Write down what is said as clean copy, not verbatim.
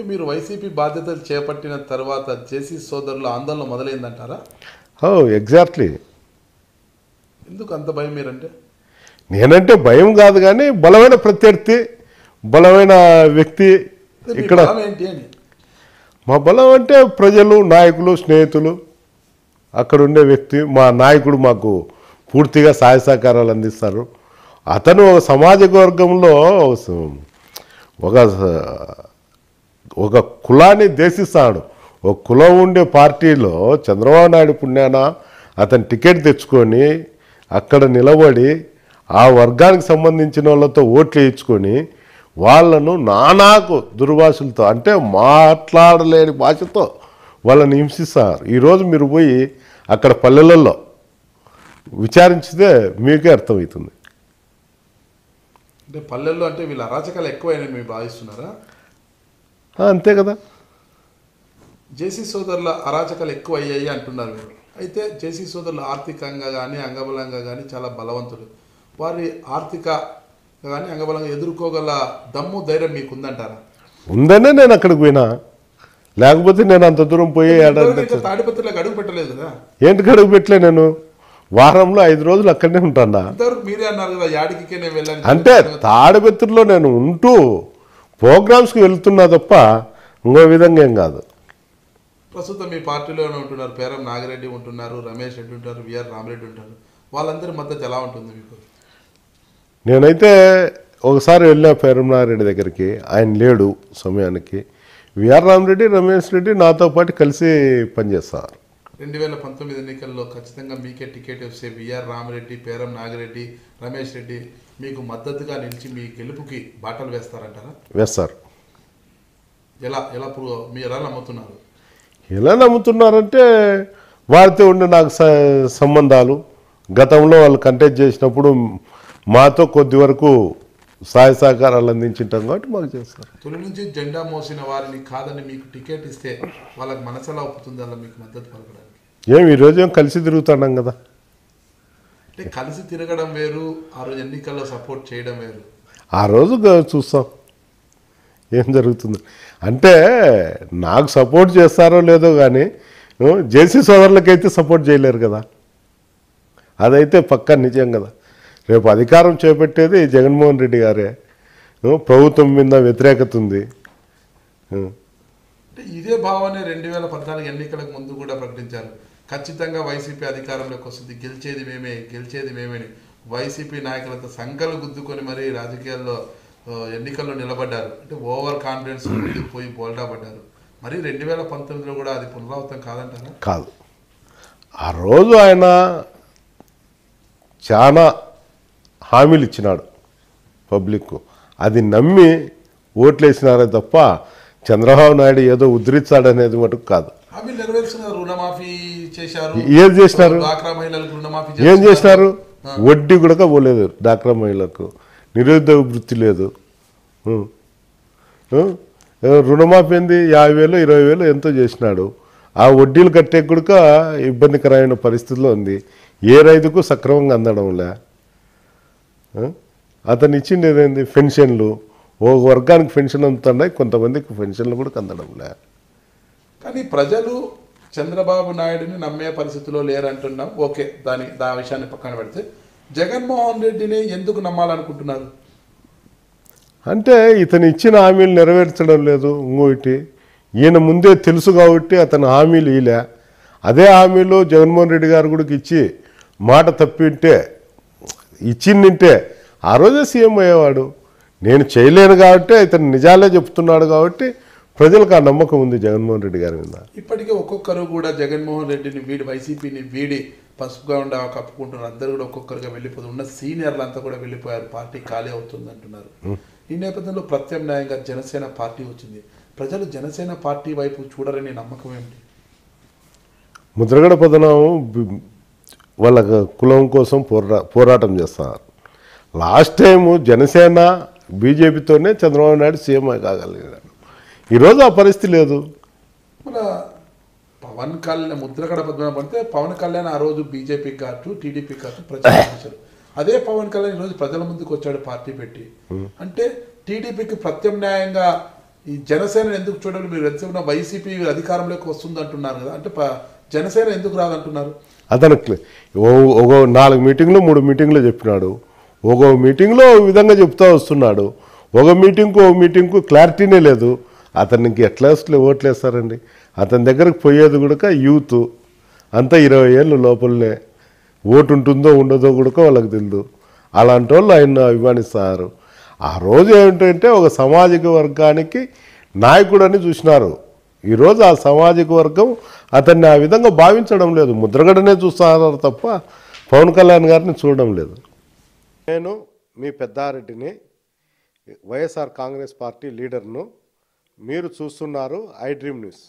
మీరు వైసీపీ బాధ్యతలు చేపట్టిన తర్వాత జేసీ సోదరుల ఆందోళన మొదలైందంటారా? ఎగ్జాక్ట్లీ. ఎందుకు అంత భయం మీరంటే? నేనంటే భయం కాదు, కానీ బలమైన ప్రత్యర్థి, బలమైన వ్యక్తి. ఇక్కడ ఏంటి అని మా బలం అంటే ప్రజలు, నాయకులు, స్నేహితులు, అక్కడ ఉండే వ్యక్తి. మా నాయకుడు మాకు పూర్తిగా సహాయ సహకారాలు అందిస్తారు. అతను ఒక సామాజిక వర్గంలో ఒక కులాన్ని దేశిస్తాడు. ఒక కులం ఉండే పార్టీలో చంద్రబాబు నాయుడు పుణ్యాన అతను టికెట్ తెచ్చుకొని అక్కడ నిలబడి ఆ వర్గానికి సంబంధించిన వాళ్ళతో ఓట్లు వేయించుకొని వాళ్ళను నానాకు దుర్భాషలతో, అంటే మాట్లాడలేని భాషతో వాళ్ళని హింసిస్తారు. ఈరోజు మీరు పోయి అక్కడ పల్లెలలో విచారించితే మీకే అర్థమవుతుంది. అంటే పల్లెల్లో అంటే వీళ్ళ అరాచకాలు ఎక్కువైనాయి మీరు భావిస్తున్నారా? అంతే కదా. జేసీ సోదరుల అరాచకాలు ఎక్కువ అయ్యాయి అంటున్నారు మీరు. అయితే జేసీ సోదరులు ఆర్థికంగా కానీ అంగబలంగా కానీ చాలా బలవంతులు. వారి ఆర్థిక కానీ అంగబలంగా ఎదుర్కోగల దమ్ము, ధైర్యం మీకు ఉందంటారా? ఉందనే నేను అక్కడికి పోయినా, లేకపోతే నేను అంత దూరం పోయి తాడిపత్రిలోకి అడుగు పెట్టలేదు కదా. ఏంటికి అడుగు పెట్టలే? నేను వారంలో 5 రోజులు అక్కడనే ఉంటాను. మీరే అన్నారు కదా యాడికి నేను వెళ్ళాను అంటే తాడిపత్రిలో నేను ఉంటూ ప్రోగ్రామ్స్కి వెళ్తున్నా తప్ప ఇంకో విధంగా ఏం కాదు. ప్రస్తుతం మీ పార్టీలోనే ఉంటున్నారు, పేరం నాగిరెడ్డి ఉంటున్నారు, రమేష్ రెడ్డి ఉంటారు, విఆర్ రామరెడ్డి ఉంటారు. వాళ్ళందరి మద్దతు ఎలా ఉంటుంది మీకు? నేనైతే ఒకసారి వెళ్ళా పేరం నాగిరెడ్డి దగ్గరికి, ఆయన లేడు సమయానికి. విఆర్ రామరెడ్డి, రమేష్ రెడ్డి నాతో పాటు కలిసి పనిచేస్తారు. 2019 ఎన్నికల్లో ఖచ్చితంగా మీకే టికెట్ వస్తే విఆర్ రామరెడ్డి, పేరం నాగిరెడ్డి, రమేష్ రెడ్డి మీకు మద్దతుగా నిలిచి మీ గెలుపుకి బాటలు వేస్తారంటారా? వేస్తారు. మీరు ఎలా నమ్ముతున్నారు? ఎలా నమ్ముతున్నారంటే వారితో ఉండే నాకు సంబంధాలు, గతంలో వాళ్ళు కంటెస్ట్ చేసినప్పుడు మాతో కొద్ది వరకు సహాయ సహకారాలు అందించుంటాం కాబట్టి మాకు చేస్తారు. తొలి నుంచి జెండా మోసిన వారిని కాదని మీకు టికెట్ ఇస్తే వాళ్ళకి మనసు ఎలా ఒప్పుతుంది అలా మీకు మద్దతు పలకడానికి? ఈరోజు ఏం కలిసి తిరుగుతున్నాం కదా. అంటే కలిసి తిరగడం వేరు, ఆ రోజు ఎన్నికల్లో సపోర్ట్ చేయడం వేరు. ఆ రోజు చూస్తాం ఏం జరుగుతుంది. అంటే నాకు సపోర్ట్ చేస్తారో లేదో కానీ జేసీ సోదరులకైతే సపోర్ట్ చేయలేరు కదా. అదైతే పక్కా నిజం కదా. రేపు అధికారం చేపట్టేది జగన్మోహన్ రెడ్డి గారే. ప్రభుత్వం మీద వ్యతిరేకత ఉంది. ఇదే భావాన్ని 2014 ఎన్నికలకు ముందు కూడా ప్రకటించారు. ఖచ్చితంగా వైసీపీ అధికారంలోకి వస్తుంది, గెలిచేది మేమే. వైసీపీ నాయకులతో సంకలు గుద్దుకొని మరీ రాజకీయాల్లో ఎన్నికల్లో నిలబడ్డారు. అంటే ఓవర్ కాన్ఫిడెన్స్ పోయి బోల్డా పడ్డారు. మరి 2019లో కూడా అది పునరావృతం కాదంటారా? కాదు. ఆ రోజు ఆయన చాలా హామీలు ఇచ్చినాడు పబ్లిక్కు, అది నమ్మి ఓట్లేసినారే తప్ప చంద్రబాబు నాయుడు ఏదో ఉద్ధరించాడనేది మటుకు కాదు. ఏం చేసినారు? ఏం చేసినారు? వడ్డీ కూడా పోలేదు డ్వాక్రా మహిళలకు, నిరుద్యోగ వృత్తి లేదు. రుణమాఫీ ఏంది 50,000 20,000 ఎంతో చేసినాడు. ఆ వడ్డీలు కట్టే కూడా ఇబ్బందికరమైన పరిస్థితిలో ఉంది. ఏ రైతుకు సక్రమంగా అందడంలే. అతను ఇచ్చిండేదేంది? పెన్షన్లు. ఒక వర్గానికి పెన్షన్ అందుతున్నాయి, కొంతమందికి పెన్షన్లు కూడా అందడంలే. కానీ ప్రజలు చంద్రబాబు నాయుడుని నమ్మే పరిస్థితిలో లేరంటున్నాం. ఓకే, దా విషయాన్ని పక్కన పెడితే జగన్మోహన్ రెడ్డిని ఎందుకు నమ్మాలనుకుంటున్నారు? అంటే ఇతను ఇచ్చిన హామీలు నెరవేర్చడం లేదు. ఇంకోటి ఈయన ముందే తెలుసు కాబట్టి అతను హామీలు ఇలే. అదే హామీలు జగన్మోహన్ రెడ్డి గారు కూడా ఇచ్చి మాట తప్పింటే ఇచ్చిందంటే ఆ రోజే సీఎం అయ్యేవాడు. నేను చేయలేను కాబట్టి ఇతను నిజాలే చెప్తున్నాడు కాబట్టి ప్రజలకు ఆ నమ్మకం ఉంది జగన్మోహన్ రెడ్డి గారి మీద. ఇప్పటికే ఒక్కొక్కరు కూడా జగన్మోహన్ రెడ్డిని వీడి, వైసీపీని వీడి పసుపుగా ఉండ కప్పుకుంటున్నారు. అందరూ కూడా ఒక్కొక్కరుగా వెళ్ళిపోతున్నారు. ఉన్న సీనియర్లు అంతా కూడా వెళ్ళిపోయారు, పార్టీ ఖాళీ అవుతుంది అంటున్నారు. ఈ నేపథ్యంలో ప్రత్యామ్నాయంగా జనసేన పార్టీ వచ్చింది. ప్రజలు జనసేన పార్టీ వైపు చూడరని నమ్మకం ఏమిటి? ముద్రగడ పద్మనాభం వాళ్ళ కులం కోసం పోరాటం చేస్తున్నారు. లాస్ట్ టైము జనసేన బీజేపీతోనే చంద్రబాబు నాయుడు సీఎం కాగలిగాడు. ఈరోజు ఆ పరిస్థితి లేదు. మన పవన్ కళ్యాణ్ ముద్రగడ పద్మనాభం అంటే పవన్ కళ్యాణ్ ఆ రోజు బీజేపీ కాదు టీడీపీ కాదు ప్రచారం చేశారు. అదే పవన్ కళ్యాణ్ ఈరోజు ప్రజల ముందుకు వచ్చాడు పార్టీ పెట్టి. అంటే టీడీపీకి ప్రత్యామ్నాయంగా ఈ జనసేన ఎందుకు చూడాలి? మీరు ఎంతసేపు వైసీపీ అధికారంలోకి వస్తుంది అంటున్నారు కదా, అంటే జనసేన ఎందుకు రాదంటున్నారు? అతనికి ఒక 4 మీటింగ్లు 3 మీటింగ్లు చెప్పినాడు. ఒక మీటింగ్లో ఒక విధంగా చెప్తా వస్తున్నాడు. ఒక మీటింగ్కు క్లారిటీనే లేదు. అతనికి ఎట్లా ఓట్లు వేస్తారండి? అతని దగ్గరకు పోయేది కూడా యూత్ అంతా 20 ఏళ్ళు లోపలనే. ఓటు ఉంటుందో ఉండదో కూడా వాళ్ళకి తెలియదు. అలాంటి వాళ్ళు ఆయన అభిమానిస్తారు. ఆ రోజు ఏమిటంటే ఒక సామాజిక వర్గానికి నాయకుడు అని చూసినారు. ఈరోజు ఆ సామాజిక వర్గం అతన్ని ఆ విధంగా భావించడం లేదు. ముద్రగడనే చూస్తున్నారు తప్ప పవన్ కళ్యాణ్ గారిని చూడడం లేదు. నేను మీ పెద్దారెడ్డిని, వైఎస్ఆర్ కాంగ్రెస్ పార్టీ లీడర్ను. మీరు చూస్తున్నారు ఐ డ్రీమ్ న్యూస్.